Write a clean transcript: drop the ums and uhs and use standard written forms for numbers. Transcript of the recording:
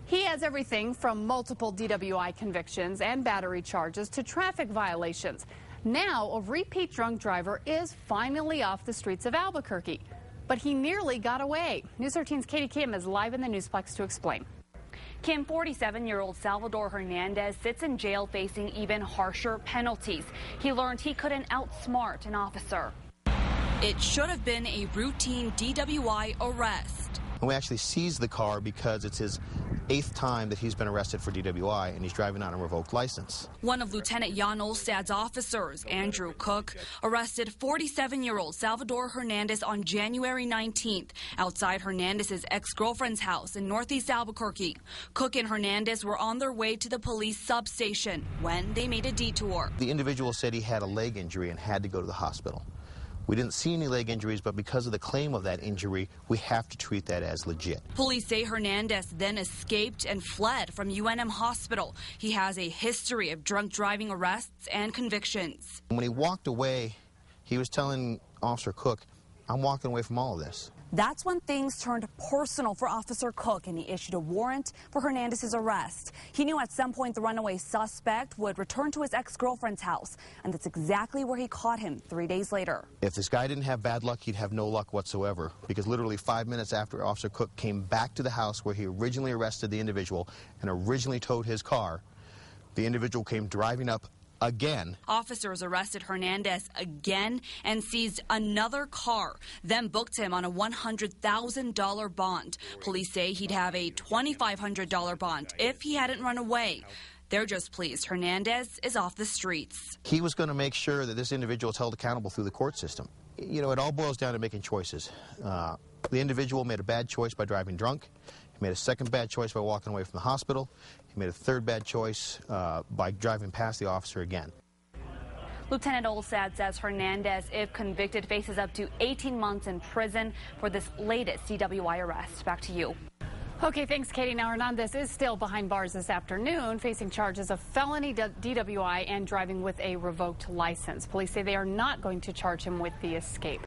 He has everything from multiple DWI convictions and battery charges to traffic violations. Now, a repeat drunk driver is finally off the streets of Albuquerque. But he nearly got away. News 13's Katie Kim is live in the Newsplex to explain. Kim, 47-year-old Salvador Hernandez sits in jail facing even harsher penalties. He learned he couldn't outsmart an officer. It should have been a routine DWI arrest. We actually seized the car because it's his 8th time that he's been arrested for DWI, and he's driving on a revoked license. One of Lieutenant Jan Olstad's officers, Andrew Cook, arrested 47-year-old Salvador Hernandez on January 19th outside Hernandez's ex-girlfriend's house in northeast Albuquerque. Cook and Hernandez were on their way to the police substation when they made a detour. The individual said he had a leg injury and had to go to the hospital. We didn't see any leg injuries, but because of the claim of that injury, we have to treat that as legit. Police say Hernandez then escaped and fled from UNM Hospital. He has a history of drunk driving arrests and convictions. When he walked away, he was telling Officer Cook, "I'm walking away from all of this." That's when things turned personal for Officer Cook, and he issued a warrant for Hernandez's arrest. He knew at some point the runaway suspect would return to his ex-girlfriend's house, and that's exactly where he caught him 3 days later. If this guy didn't have bad luck, he'd have no luck whatsoever, because literally 5 minutes after Officer Cook came back to the house where he originally arrested the individual and originally towed his car, the individual came driving up again. Officers arrested Hernandez again and seized another car, then booked him on a $100,000 bond. Police say he'd have a $2,500 bond if he hadn't run away. They're just pleased Hernandez is off the streets. He was going to make sure that this individual is held accountable through the court system. You know, it all boils down to making choices. The individual made a bad choice by driving drunk. He made a second bad choice by walking away from the hospital. He made a third bad choice by driving past the officer again. Lieutenant Olstad says Hernandez, if convicted, faces up to 18 months in prison for this latest DWI arrest. Back to you. Okay, thanks, Katie. Now, Hernandez is still behind bars this afternoon, facing charges of felony DWI and driving with a revoked license. Police say they are not going to charge him with the escape.